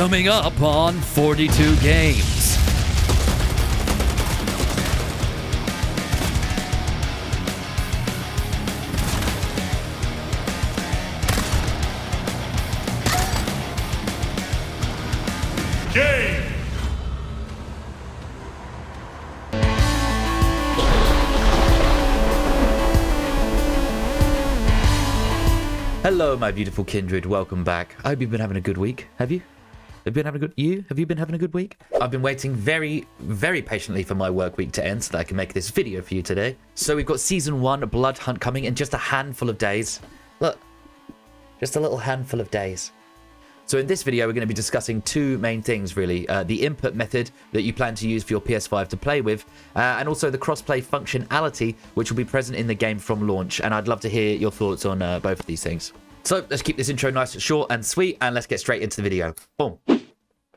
Coming up on 42 Games. Game! Hello, my beautiful kindred. Welcome back. I hope you've been having a good week. Have you? Have you been having a good week? I've been waiting very, very patiently for my work week to end so that I can make this video for you today. So we've got Season 1 Bloodhunt coming in just a handful of days. Look, just a little handful of days. So in this video, we're going to be discussing two main things, really. The input method that you plan to use for your PS5 to play with, and also the crossplay functionality, which will be present in the game from launch. And I'd love to hear your thoughts on both of these things. So let's keep this intro nice, short and sweet, and let's get straight into the video. Boom.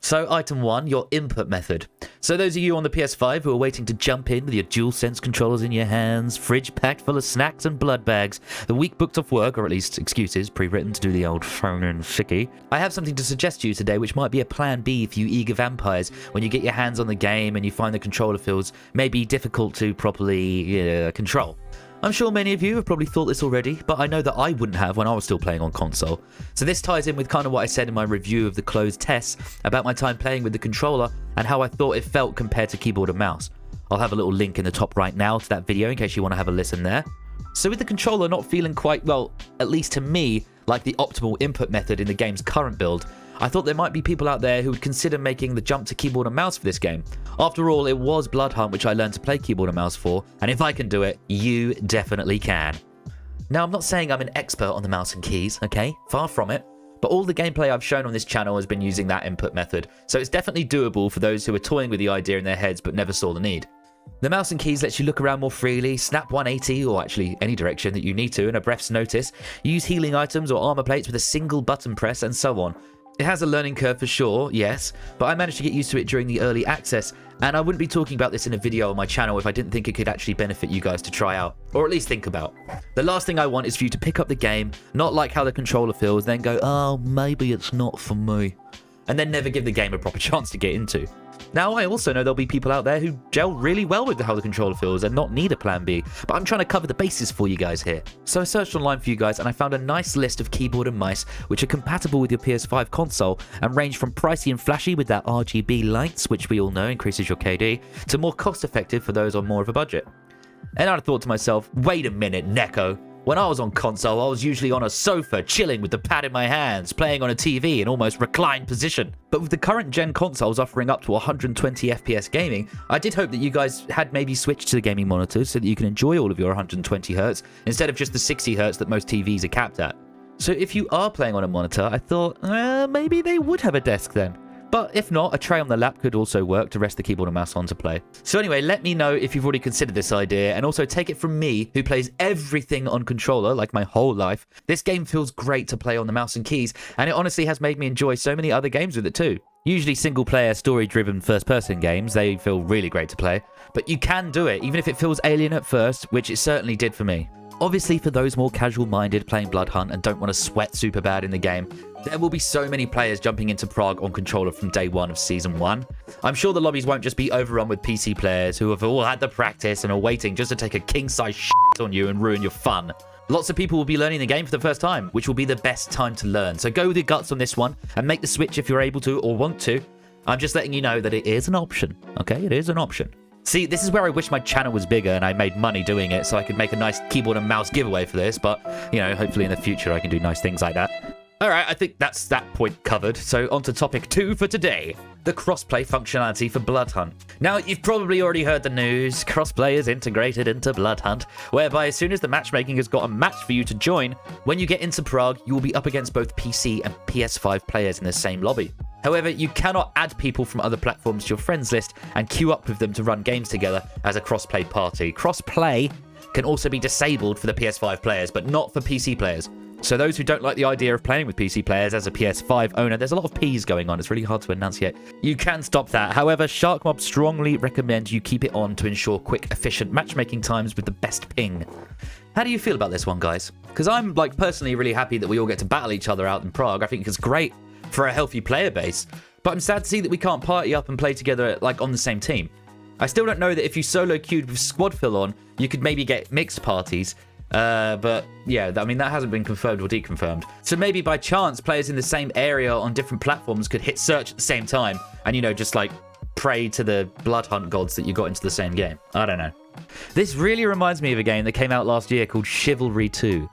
So item 1, your input method. So those of you on the PS5 who are waiting to jump in with your DualSense controllers in your hands, fridge packed full of snacks and blood bags, the week booked off work, or at least excuses pre-written to do the old phone-in sickie, I have something to suggest to you today which might be a plan B for you eager vampires when you get your hands on the game and you find the controller feels maybe difficult to properly control. I'm sure many of you have probably thought this already, but I know that I wouldn't have when I was still playing on console. So this ties in with kind of what I said in my review of the closed tests about my time playing with the controller and how I thought it felt compared to keyboard and mouse. I'll have a little link in the top right now to that video in case you want to have a listen there. So with the controller not feeling quite, well, at least to me, like the optimal input method in the game's current build, I thought there might be people out there who would consider making the jump to keyboard and mouse for this game. After all, it was Bloodhunt which I learned to play keyboard and mouse for, and if I can do it, you definitely can. Now, I'm not saying I'm an expert on the mouse and keys, okay? Far from it. But all the gameplay I've shown on this channel has been using that input method, so it's definitely doable for those who are toying with the idea in their heads but never saw the need. The mouse and keys lets you look around more freely, snap 180 or actually any direction that you need to in a breath's notice, use healing items or armor plates with a single button press, and so on. It has a learning curve for sure, yes, but I managed to get used to it during the early access, and I wouldn't be talking about this in a video on my channel if I didn't think it could actually benefit you guys to try out, or at least think about. The last thing I want is for you to pick up the game, not like how the controller feels, then go, oh, maybe it's not for me, and then never give the game a proper chance to get into. Now, I also know there'll be people out there who gel really well with how the controller feels and not need a plan B, but I'm trying to cover the bases for you guys here. So I searched online for you guys and I found a nice list of keyboard and mice which are compatible with your PS5 console and range from pricey and flashy with that RGB lights, which we all know increases your KD, to more cost effective for those on more of a budget. And I thought to myself, wait a minute, Neko. When I was on console, I was usually on a sofa, chilling with the pad in my hands, playing on a TV in almost reclined position. But with the current gen consoles offering up to 120 FPS gaming, I did hope that you guys had maybe switched to the gaming monitors so that you can enjoy all of your 120 Hz instead of just the 60 Hz that most TVs are capped at. So if you are playing on a monitor, I thought, maybe they would have a desk then. But if not, a tray on the lap could also work to rest the keyboard and mouse on to play. So anyway, let me know if you've already considered this idea, and also take it from me, who plays everything on controller, like my whole life. This game feels great to play on the mouse and keys, and it honestly has made me enjoy so many other games with it too. Usually single-player, story-driven first-person games, they feel really great to play. But you can do it, even if it feels alien at first, which it certainly did for me. Obviously, for those more casual-minded playing Bloodhunt and don't want to sweat super bad in the game, there will be so many players jumping into Prague on controller from day one of Season 1. I'm sure the lobbies won't just be overrun with PC players who have all had the practice and are waiting just to take a king-size shit on you and ruin your fun. Lots of people will be learning the game for the first time, which will be the best time to learn. So go with your guts on this one and make the switch if you're able to or want to. I'm just letting you know that it is an option, okay? It is an option. See, this is where I wish my channel was bigger and I made money doing it so I could make a nice keyboard and mouse giveaway for this, but, you know, hopefully in the future I can do nice things like that. Alright, I think that's that point covered, so on to topic 2 for today. The crossplay functionality for Bloodhunt. Now, you've probably already heard the news. Crossplay is integrated into Bloodhunt, whereby as soon as the matchmaking has got a match for you to join, when you get into Prague, you will be up against both PC and PS5 players in the same lobby. However, you cannot add people from other platforms to your friends list and queue up with them to run games together as a crossplay party. Crossplay can also be disabled for the PS5 players, but not for PC players. So those who don't like the idea of playing with PC players as a PS5 owner, there's a lot of P's going on. It's really hard to enunciate. You can stop that. However, Sharkmob strongly recommend you keep it on to ensure quick, efficient matchmaking times with the best ping. How do you feel about this one, guys? Because I'm, personally really happy that we all get to battle each other out in Prague. I think it's great for a healthy player base. But I'm sad to see that we can't party up and play together, like, on the same team. I still don't know that if you solo queued with squad fill on, you could maybe get mixed parties. But yeah, I mean, that hasn't been confirmed or deconfirmed. So maybe by chance, players in the same area on different platforms could hit search at the same time and, you know, just like pray to the Bloodhunt gods that you got into the same game. I don't know. This really reminds me of a game that came out last year called Chivalry 2.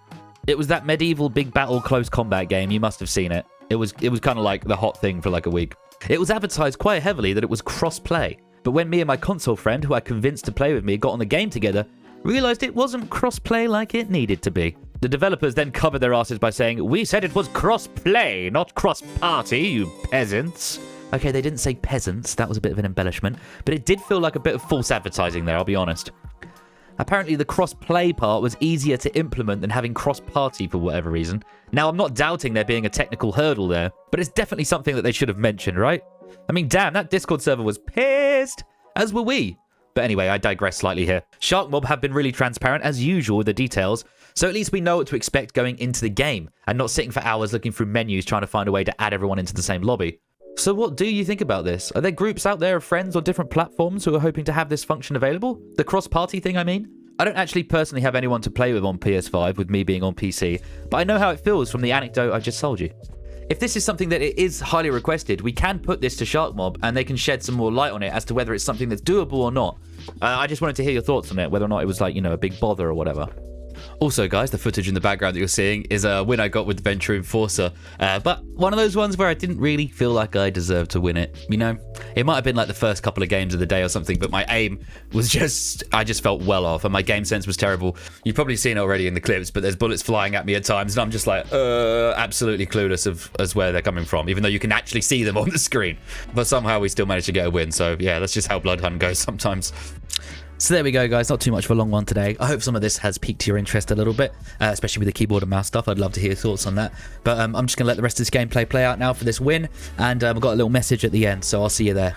It was that medieval big battle close combat game. You must have seen it. It was kind of like the hot thing for like a week. It was advertised quite heavily that it was cross-play. But when me and my console friend, who I convinced to play with me, got on the game together, realized it wasn't cross-play like it needed to be. The developers then covered their asses by saying, "We said it was cross-play, not cross-party, you peasants." Okay, they didn't say peasants, that was a bit of an embellishment, but it did feel like a bit of false advertising there, I'll be honest. Apparently the cross-play part was easier to implement than having cross-party for whatever reason. Now, I'm not doubting there being a technical hurdle there, but it's definitely something that they should have mentioned, right? I mean, damn, that Discord server was pissed, as were we. But anyway, I digress slightly here. Sharkmob have been really transparent, as usual, with the details, so at least we know what to expect going into the game, and not sitting for hours looking through menus trying to find a way to add everyone into the same lobby. So what do you think about this? Are there groups out there of friends on different platforms who are hoping to have this function available? The cross-party thing, I mean? I don't actually personally have anyone to play with on PS5, with me being on PC, but I know how it feels from the anecdote I just told you. If this is something that it is highly requested, we can put this to Sharkmob and they can shed some more light on it as to whether it's something that's doable or not. I just wanted to hear your thoughts on it, whether or not it was like, you know, a big bother or whatever. Also, guys, the footage in the background that you're seeing is a win I got with Venture Enforcer. But one of those ones where I didn't really feel like I deserved to win it. You know, it might have been like the first couple of games of the day or something, but my aim was I just felt well off and my game sense was terrible. You've probably seen it already in the clips, but there's bullets flying at me at times and I'm just like, absolutely clueless as where they're coming from, even though you can actually see them on the screen. But somehow we still managed to get a win. So yeah, that's just how Bloodhunt goes sometimes. So there we go, guys. Not too much of a long one today. I hope some of this has piqued your interest a little bit, especially with the keyboard and mouse stuff. I'd love to hear your thoughts on that. But I'm just going to let the rest of this gameplay play out now for this win. And I've got a little message at the end, so I'll see you there.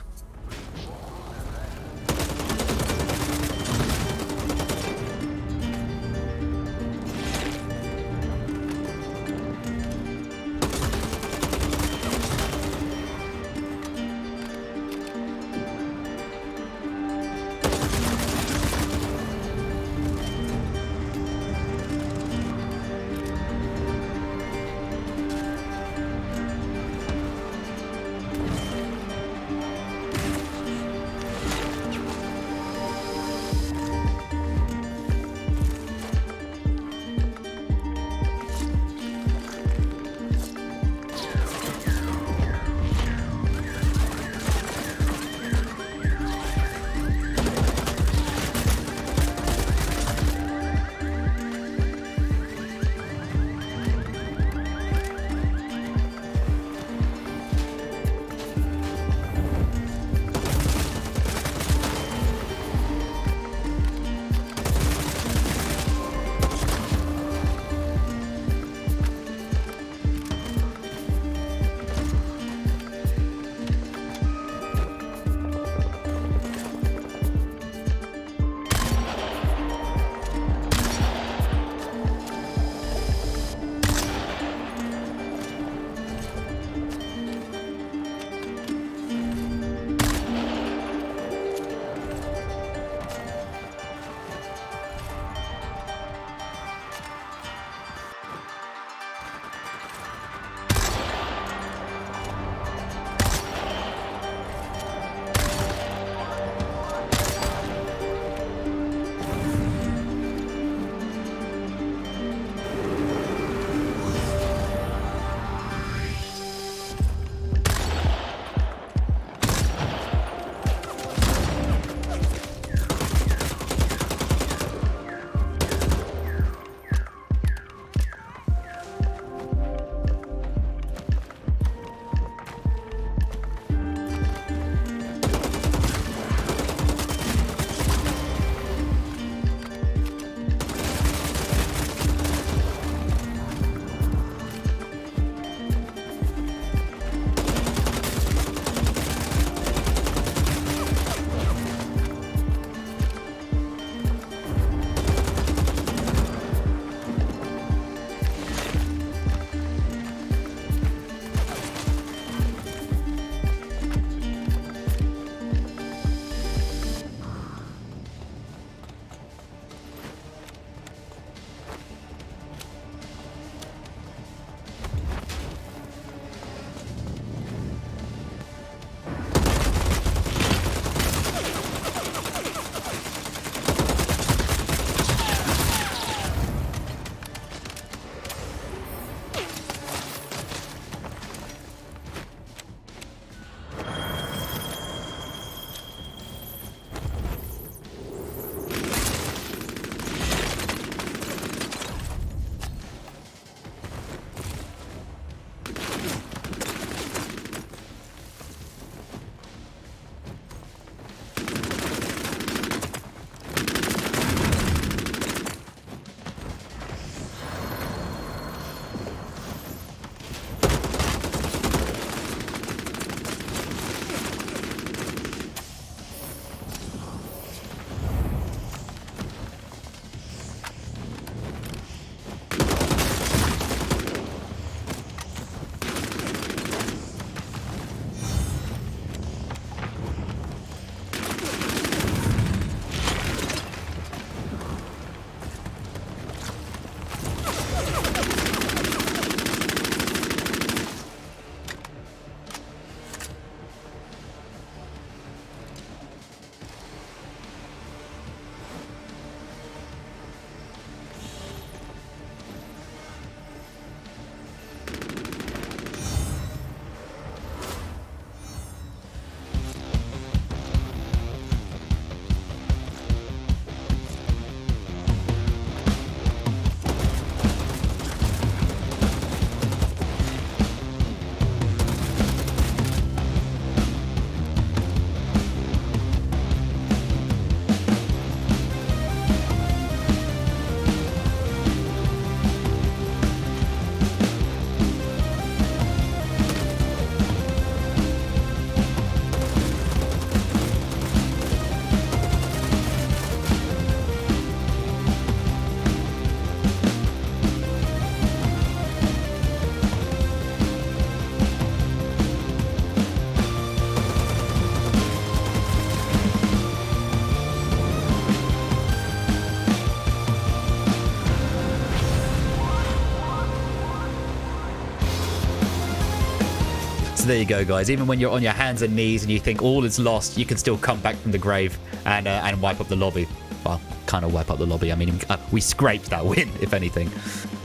So there you go, guys. Even when you're on your hands and knees and you think all is lost, you can still come back from the grave and wipe up the lobby. Well, kind of wipe up the lobby. I mean, we scraped that win, if anything.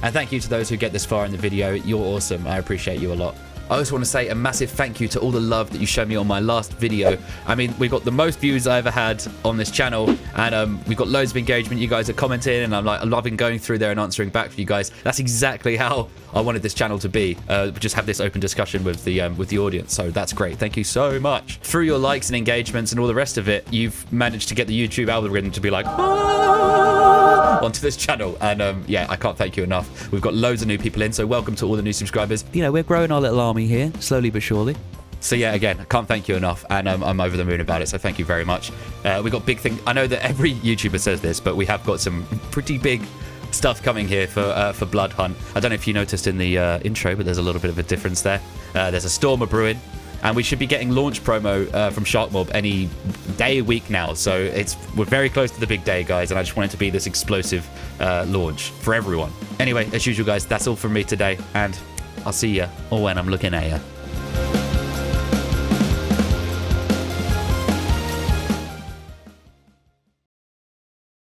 And thank you to those who get this far in the video. You're awesome. I appreciate you a lot. I also want to say a massive thank you to all the love that you showed me on my last video. I mean, we got the most views I ever had on this channel, and we've got loads of engagement. You guys are commenting, and I'm loving going through there and answering back for you guys. That's exactly how I wanted this channel to be. Just have this open discussion with the audience. So that's great. Thank you so much. Through your likes and engagements and all the rest of it, you've managed to get the YouTube algorithm to be like onto this channel, and yeah, I can't thank you enough. We've got loads of new people in, so welcome to all the new subscribers. You know, we're growing our little army here, slowly but surely. So yeah, again, I can't thank you enough, and I'm over the moon about it, so thank you very much. We got big things. I know that every YouTuber says this, but we have got some pretty big stuff coming here for Bloodhunt. I don't know if you noticed in the intro, but there's a little bit of a difference there. There's a storm brewing, and we should be getting launch promo from Shark Mob any day, week now. So we're very close to the big day, guys, and I just want it to be this explosive launch for everyone. Anyway, as usual, guys, that's all from me today, and I'll see you all when I'm looking at you.